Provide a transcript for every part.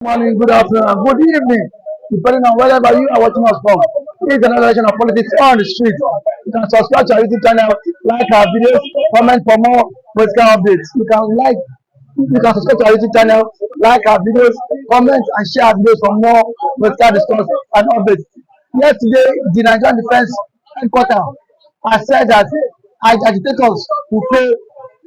Morning, good afternoon, and good evening, depending on wherever you are watching us from. This is another edition of Politics on the Street. You can subscribe to our YouTube channel, like our videos, comment for more political updates. You can subscribe to our YouTube channel, like our videos, comment and share our videos for more political discourse and updates. Yesterday, the Nigerian Defense Headquarters has said that agitators will pay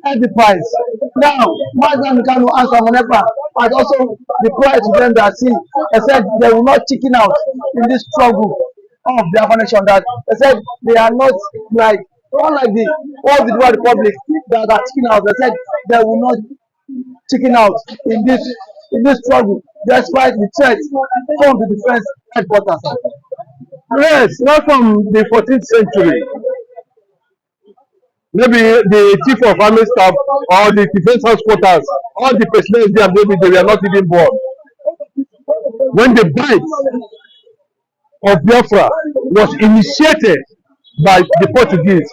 heavy price. Now, Mazda Kanu and Simon Ekpa has also replied to them that see, they said they will not chicken out in this struggle of the nation. That they said they are not like unlike the old Video Republic that are chicken out. They said they will not chicken out in this struggle, despite the threat from the defense headquarters. Yes, not from the 14th century. Maybe the chief of army staff or the defense headquarters, all the presidents there, maybe they were not even born. When the bite of Biafra was initiated by the Portuguese,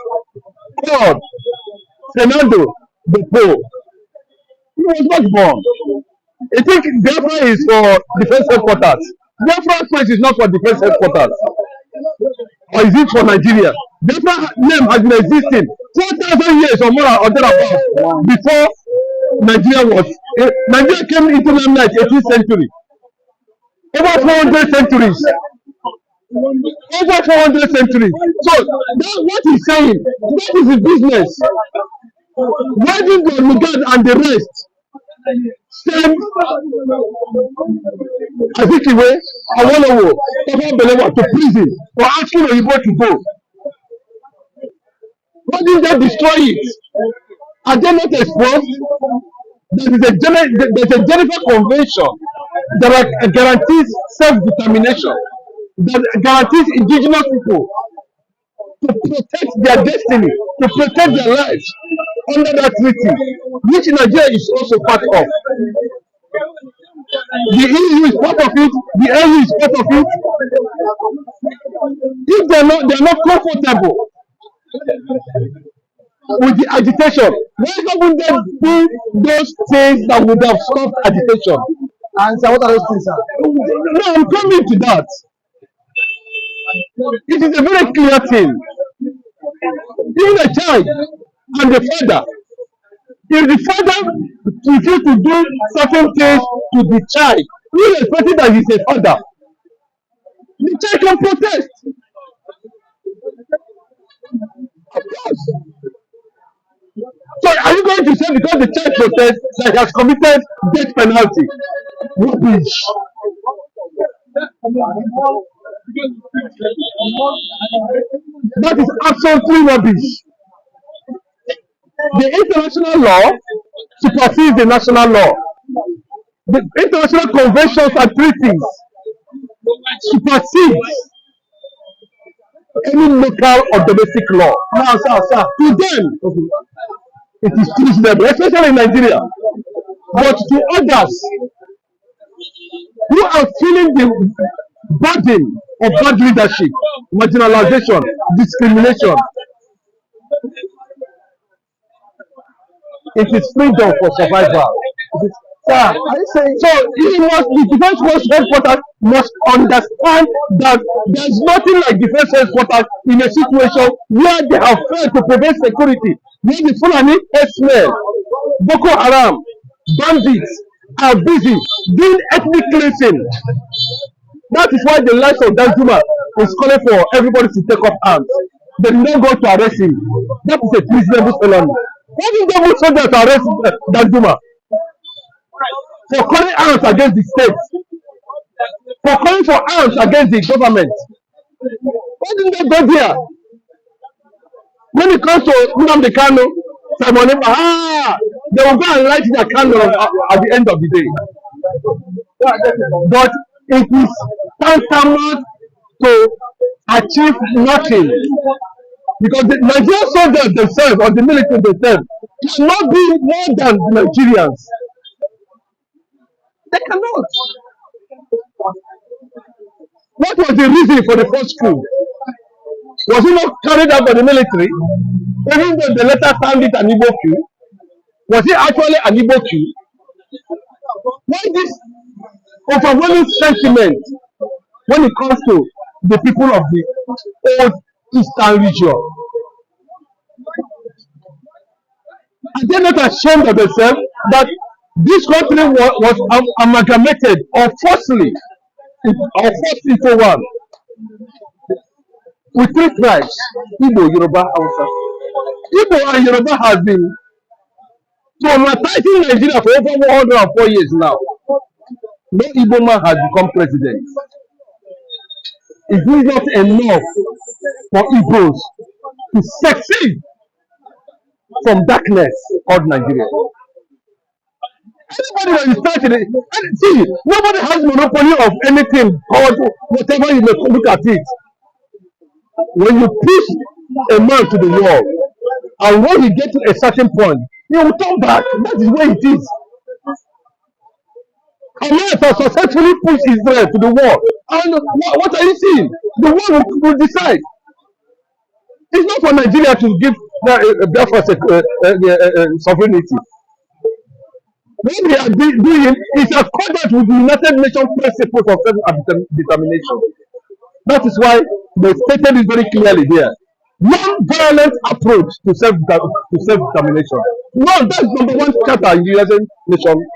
called Fernando de Po, he was not born. I think Biafra is for defense headquarters. Biafra place is not for defense headquarters. Or is it for Nigeria? Biafra name has been existing 4,000 years or more or thereabouts before Nigeria was. Nigeria came into limelight 18th century. Over 400 centuries. Over 400 centuries. So that what he's saying, that is his business. Why did the Lugard and the rest send Azikiwe, Awolowo, Belewa to prison for asking Oyibo to go? Why didn't they destroy it? Are they not exposed? There's a Geneva Convention that guarantees self-determination, that guarantees indigenous people to protect their destiny, to protect their lives under that treaty, which Nigeria is also part of. The EU is part of it, the EU is part of it. If they're not comfortable with the agitation, why haven't they do those things that would have stopped agitation? And so what are those things, sir? No, I'm coming to that. It is a very clear thing. Even a child and the father, if the father refuses to do certain things to the child, irrespective that he's a father, the child can protest. Of course. So are you going to say because the child protests that he has committed death penalty? Rubbish. That is absolutely rubbish. The international law supersedes the national law. The international conventions and treaties supersedes any local or domestic law. Now, sir. To them, it is treasonable, especially in Nigeria. But to others who are feeling the burden of bad leadership, marginalization, discrimination, it is freedom for survival. Sir, are you saying so? The defense force headquarters must understand that there's nothing like defense headquarters in a situation where they have failed to prevent security, where the Fulani herdsmen, Boko Haram, bandits are busy doing ethnic cleansing. That is why the likes of Danjuma is calling for everybody to take up arms. They did not go to arrest him. That is a treasonable felony. Why did they move soldiers to arrest Danjuma? For calling arms against the state, for calling for arms against the government. Why didn't they go there? When it comes to Nnamdi Kanu, Simon Ekpa, they will go and light their candle at the end of the day. But it is tantamount to achieve nothing. Because the Nigerian soldiers themselves or the military themselves cannot be more than the Nigerians. They cannot. What was the reason for the first coup? Was it not carried out by the military? Even though the letter found it an Igbo coup, was it actually an Igbo coup? Why this overwhelming sentiment when it comes to the people of the old eastern region. Are they not ashamed of themselves that this country was amalgamated or forcefully or forced into one with three tribes, Igbo, Yoruba, Hausa. Igbo and Yoruba has been traumatizing Nigeria for over 104 years now. No Igbo man has become president. Is this not enough for Igbos to succeed from darkness called Nigeria? Anybody that is starting it, and see, nobody has monopoly of anything called whatever you may look at it. When you push a man to the wall, and when he gets to a certain point, he will turn back. That is where it is. Hamas has successfully pushed Israel to the wall. And what are you seeing? The world will decide. It's not for Nigeria to give Biafra sovereignty. What they are doing is accordant with the United Nations principles of self-determination. That is why they stated it very clearly there. Non-violent approach to self-determination. No, that's number one charter in the United Nations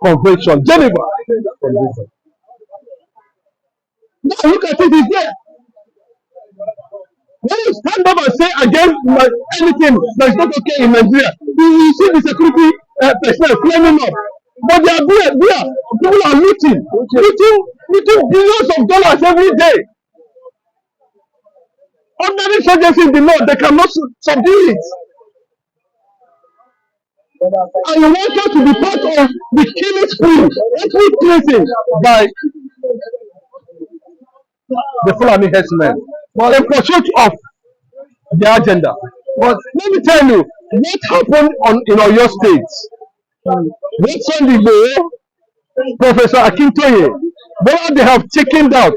Convention, Geneva Convention. Now look at it, it's there. When you stand up and say against anything that is not okay in Nigeria, you see the security personnel flaming up. But they are there. People are looting billions of dollars every day. Under insurgency in the north, they cannot subdue it. And you want us to be part of the killing spree, ethnic cleansing by the Fulani herdsmen, in pursuit of their agenda. But let me tell you, what happened in Oyo State? When Sunday, Professor Akintoye, when they have chickened out,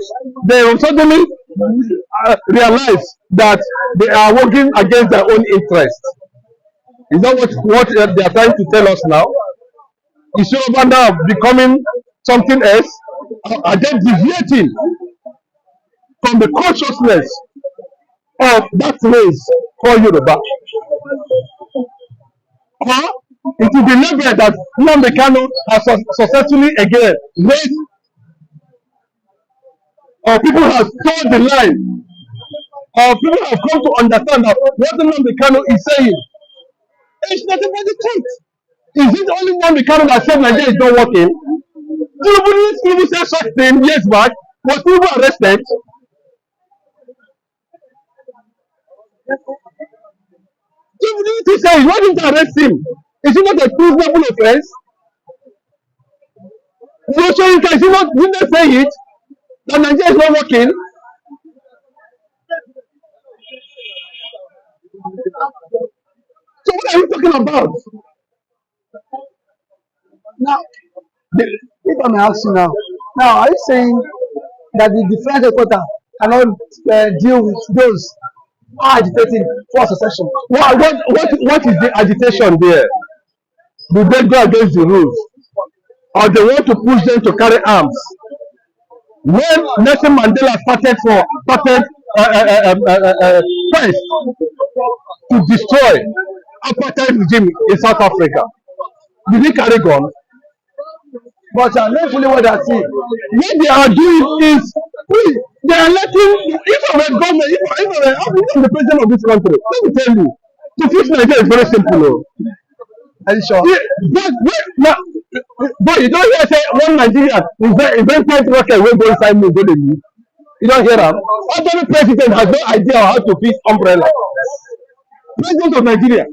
they will suddenly realize that they are working against their own interest. Is that what they are trying to tell us now? Is Yoruba now becoming something else? Are they deviating from the consciousness of that race called Yoruba? Or it will be labeled that Nnamdi Kanu has successfully again raised, or people have told the line, or people have come to understand that what Nnamdi Kanu is saying is nothing but the truth. Is it only Nnamdi Kanu that said Nigeria is not working? Tinubu said such thing years back. Was Tinubu arrested? Tinubu said, why didn't arrest him? Is it not a treasonable offense? Didn't they say it? That Nigeria is not working? So what are you talking about? Now, if I may ask you now are you saying that the defense headquarters cannot deal with those who are agitating for secession? What is the agitation there? Do they go against the rules? Or they want to push them to carry arms? When Nelson Mandela started first to destroy apartheid regime in South Africa, did he carry gun? But not fully what I see. What they are doing is they are letting, if I were government, if I'm the president of this country, let me tell you, to fix Nigeria is very simple. Are you sure? But you don't hear say one Nigerian invented rocket wey go inside me go dey move. You don't hear am. Ordinary president has no idea how to fix umbrella. President of Nigeria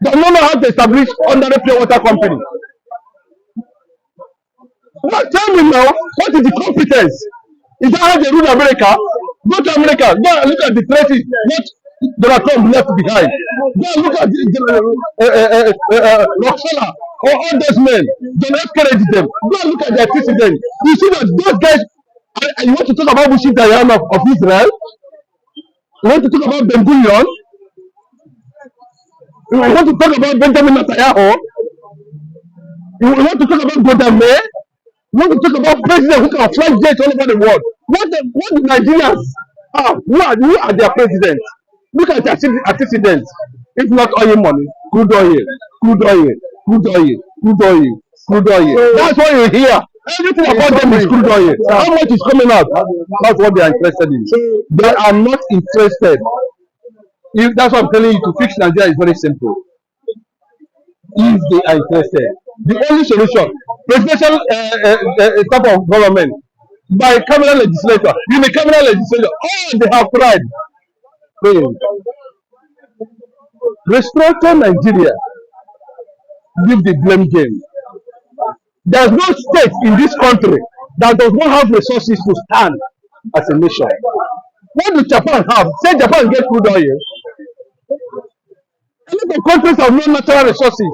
does not know how to establish ordinary pure water company. Well, tell me now, what is the competence? Is that how they rule America? Go to America, go and look at the places what Donald Trump left behind. Go and look at Rockefeller or all those men. John F. Kennedy them. Go and look at their president. You see that those guys, and you want to talk about Bushi Dayan of Israel? You want to talk about Ben Gurion? You want to talk about Benjamin Netanyahu? You want to talk about Golda Meir? We want to talk about presidents who can fly jets all over the world. What the Nigerians are? Who are their presidents? Look at the antecedents. If not oil money, crude oil, crude oil, crude oil, crude oil, crude oil. That's what you hear. Everything about them is crude oil. How much is coming out? That's what they are interested in. They are not interested. If that's what I'm telling you, to fix Nigeria is very simple. If they are interested, the only solution, presidential type of government, by cabinet legislature, in the cabinet legislature, all they have tried, failed. Restructure Nigeria, leave the blame game. There is no state in this country that does not have resources to stand as a nation. What do Japan have? Say Japan get crude oil. A lot of countries have no natural resources.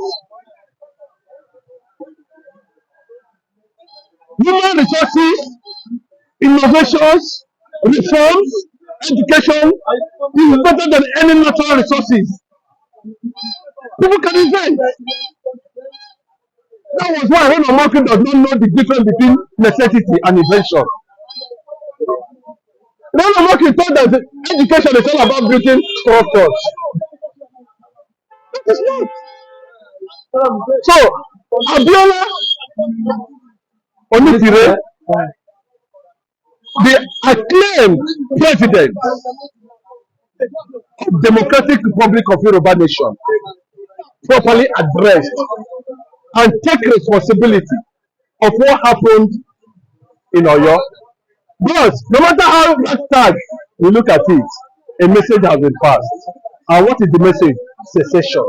Human resources, innovations, reforms, education is better than any natural resources. People can invent. That was why Ronald Martin does not know the difference between necessity and invention. Ronald Martin thought that education is all about building structures. That is not. So, Abiola Onitire, the acclaimed president of Democratic Republic of Yoruba Nation, properly addressed and take responsibility of what happened in Oyo. Because no matter how hashtag we look at it, a message has been passed. And what is the message? Secession.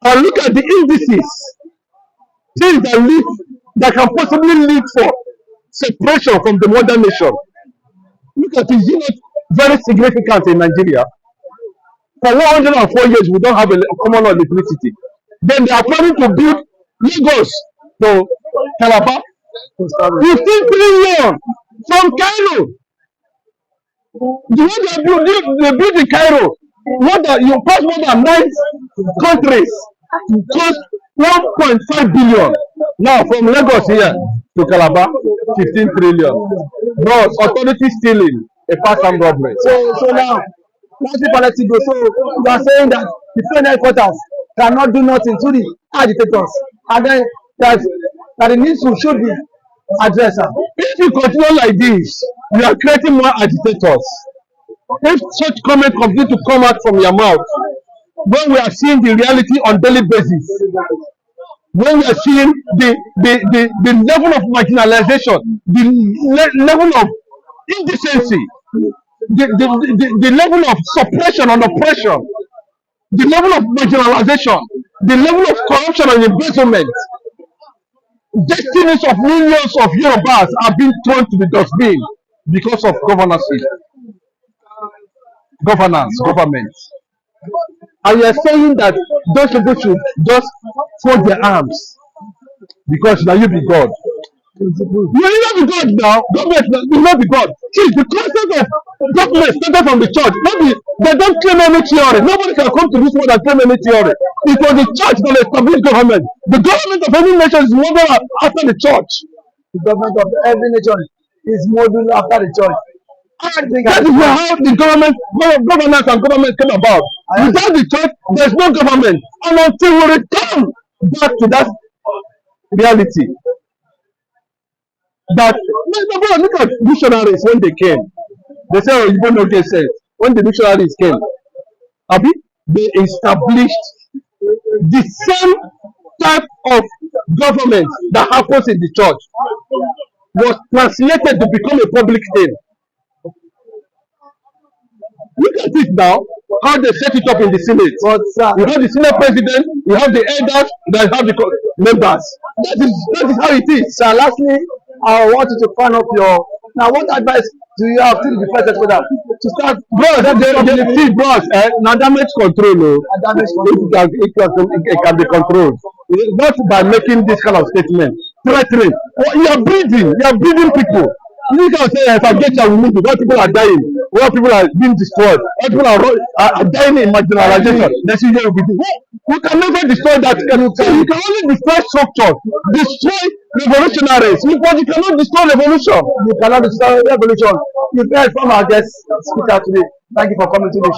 And look at the indices, things that can possibly lead for separation from the modern nation. Look at it, is it not very significant in Nigeria? For 104 years, we don't have a common electricity. Then they are planning to build Lagos to Calabar, 15 trillion from Cairo. The way they built in Cairo, you pass more than 9 countries, cost 1.5 billion. Now from Lagos here to Calabar, 15 trillion. Bro, authority stealing a part-time government. So now, let's see politics go. So you are saying that the federal headquarters cannot do nothing to the agitators, and then that the needs should be addressed. If you continue like this, you are creating more agitators. If such comment continue to come out from your mouth, when we are seeing the reality on daily basis, when we are seeing the level of marginalization, the level of indecency, the level of suppression and oppression, the level of marginalization, the level of corruption and embezzlement, destinies of millions of Yorubas are being thrown to the dustbin because of governance, government. And you are saying that those people should just fold their arms because now you be God. You will not be God now. Government will not be God. See, the concept of government started from the church. They don't claim any theory. Nobody can come to this world and claim any theory. It was the church that established government. The government of any nation is modeled after the church. The government of every nation is modeled after the church. That is how the governance and government came about. Without the church, there is no government. And until we return back to that reality, that look at missionaries when they came. They say, oh, you don't know what say. When the missionaries came, they established the same type of government that happens in the church was translated to become a public thing. Look at it now, how they set it up in the Senate. You have the Senate president, you have the elders, then you have the members. That is how it is. So lastly, I want you to fan up your. Now, what advice do you have to the first headquarters to start? Bro, now damage control. It can be controlled. Not by making this kind of statement. Threatening. You are breeding people. You can say, if I get your move, because people are dying. where people are being destroyed, where people are dying in marginalization. That's usually we do. We can never destroy that. So you can only destroy structure, destroy revolutionaries, but you cannot destroy revolution. You cannot destroy revolution. You heard from our guest speaker today. Thank you for coming to the